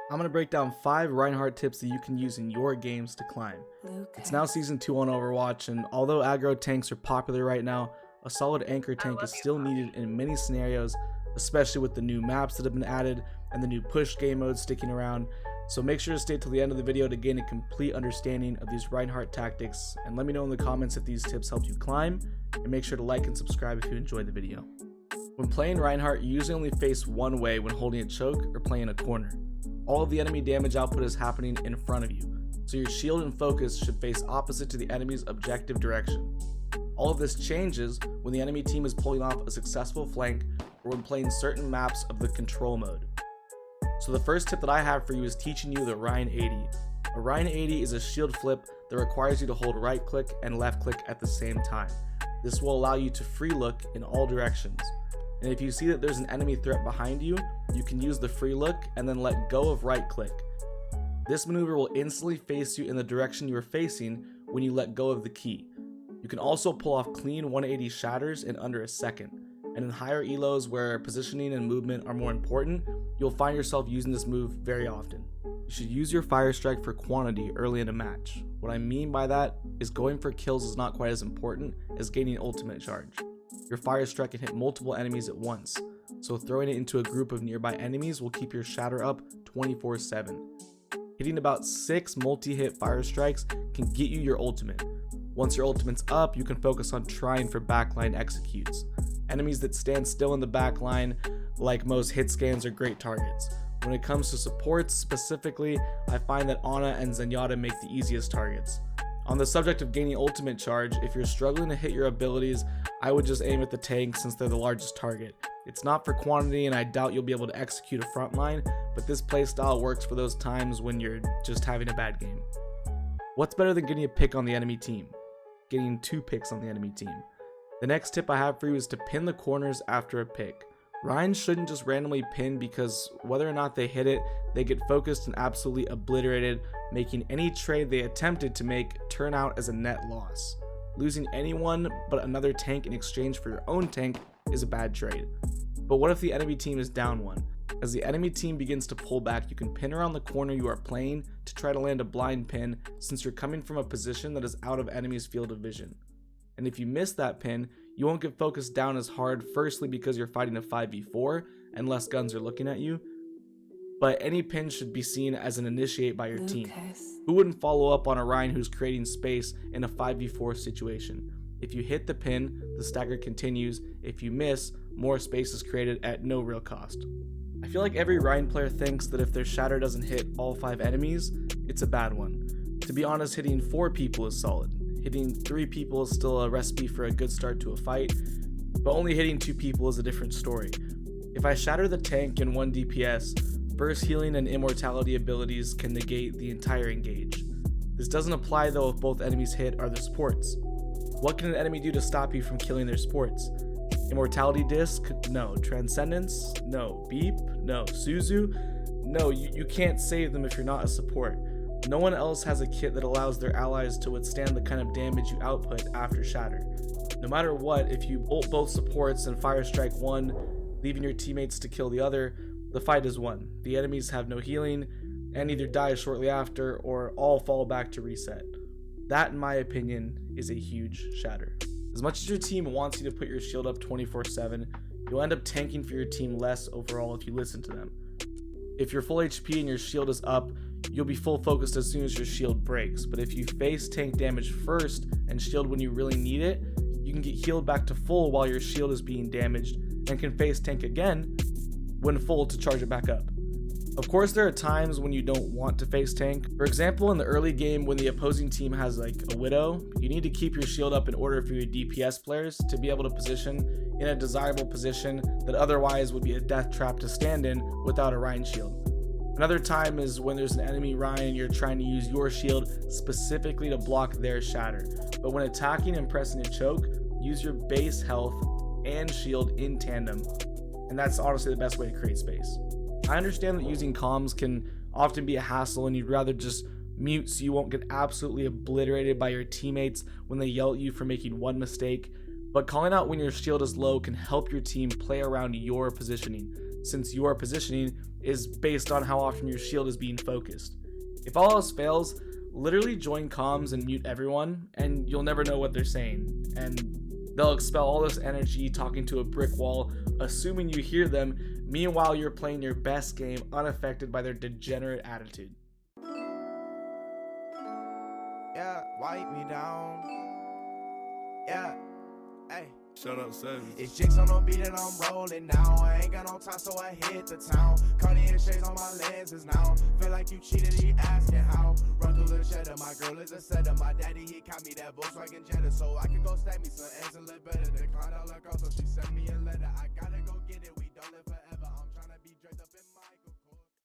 I'm going to break down 5 Reinhardt tips that you can use in your games to climb. It's now Season 2 on Overwatch, and although aggro tanks are popular right now, a solid anchor tank is still needed in many scenarios, especially with the new maps that have been added and the new push game modes sticking around. So make sure to stay till the end of the video to gain a complete understanding of these Reinhardt tactics, and let me know in the comments if these tips helped you climb, and make sure to like and subscribe if you enjoyed the video. When playing Reinhardt, you usually only face one way when holding a choke or playing a corner. All of the enemy damage output is happening in front of you, so your shield and focus should face opposite to the enemy's objective direction. All of this changes when the enemy team is pulling off a successful flank or when playing certain maps of the control mode. So the first tip that I have for you is teaching you the Rein 80. A Rein 80 is a shield flip that requires you to hold right click and left click at the same time. This will allow you to free look in all directions. And if you see that there's an enemy threat behind you, you can use the free look and then let go of right click. This maneuver will instantly face you in the direction you are facing when you let go of the key. You can also pull off clean 180 shatters in under a second. And in higher ELOs where positioning and movement are more important, you'll find yourself using this move very often. You should use your fire strike for quantity early in a match. What I mean by that is going for kills is not quite as important as gaining ultimate charge. Your fire strike can hit multiple enemies at once, so throwing it into a group of nearby enemies will keep your shatter up 24/7. Hitting about 6 multi-hit fire strikes can get you your ultimate. Once your ultimate's up, you can focus on trying for backline executes. Enemies that stand still in the backline, like most hit scans, are great targets. When it comes to supports specifically, I find that Ana and Zenyatta make the easiest targets. On the subject of gaining ultimate charge, if you're struggling to hit your abilities, I would just aim at the tank since they're the largest target. It's not for quantity and I doubt you'll be able to execute a frontline, but this playstyle works for those times when you're just having a bad game. What's better than getting a pick on the enemy team? Getting 2 picks on the enemy team. The next tip I have for you is to pin the corners after a pick. Rein shouldn't just randomly pin because whether or not they hit it, they get focused and absolutely obliterated, making any trade they attempted to make turn out as a net loss. Losing anyone but another tank in exchange for your own tank is a bad trade. But what if the enemy team is down one? As the enemy team begins to pull back, you can pin around the corner you are playing to try to land a blind pin since you're coming from a position that is out of enemy's field of vision. And if you miss that pin, you won't get focused down as hard, firstly because you're fighting a 5v4 and less guns are looking at you, but any pin should be seen as an initiate by your team. Who wouldn't follow up on a Rein who's creating space in a 5v4 situation? If you hit the pin, the stagger continues. If you miss, more space is created at no real cost. I feel like every Rein player thinks that if their shatter doesn't hit all 5 enemies, it's a bad one. To be honest, hitting 4 people is solid. Hitting 3 people is still a recipe for a good start to a fight, but only hitting 2 people is a different story. If I shatter the tank in 1 DPS, burst healing and immortality abilities can negate the entire engage. This doesn't apply though if both enemies hit are the supports. What can an enemy do to stop you from killing their supports? Immortality disc? No. Transcendence? No. Beep? No. Suzu? No, you can't save them if you're not a support. No one else has a kit that allows their allies to withstand the kind of damage you output after shatter. No matter what, if you ult both supports and fire strike one, leaving your teammates to kill the other, the fight is won. The enemies have no healing and either die shortly after or all fall back to reset. That, in my opinion, is a huge shatter. As much as your team wants you to put your shield up 24/7, you'll end up tanking for your team less overall if you listen to them. If you're full HP and your shield is up, you'll be full focused as soon as your shield breaks, but if you face tank damage first and shield when you really need it, you can get healed back to full while your shield is being damaged and can face tank again when full to charge it back up. Of course, there are times when you don't want to face tank. For example, in the early game when the opposing team has like a Widow, you need to keep your shield up in order for your DPS players to be able to position in a desirable position that otherwise would be a death trap to stand in without a Rein shield. Another time is when there's an enemy Rein and you're trying to use your shield specifically to block their shatter. But when attacking and pressing a choke, use your base health and shield in tandem. And that's honestly the best way to create space. I understand that using comms can often be a hassle and you'd rather just mute so you won't get absolutely obliterated by your teammates when they yell at you for making one mistake, but calling out when your shield is low can help your team play around your positioning. since your positioning is based on how often your shield is being focused. If all else fails, literally join comms and mute everyone, and you'll never know what they're saying, and they'll expel all this energy talking to a brick wall, assuming you hear them, meanwhile you're playing your best game unaffected by their degenerate attitude. Yeah, wipe me down. Yeah, hey. Shut up, Savage. It's Jinx on the beat and I'm rolling now. I ain't got no time, so I hit the town. Cartier shades on my lenses now. Feel like you cheated, he asking how. Run through the cheddar, my girl is a setter. My daddy, he caught me that Volkswagen Jetta, so I can go stack me some ends and live better. Declined all her calls, so she sent me a letter. I gotta go get it, we don't live forever.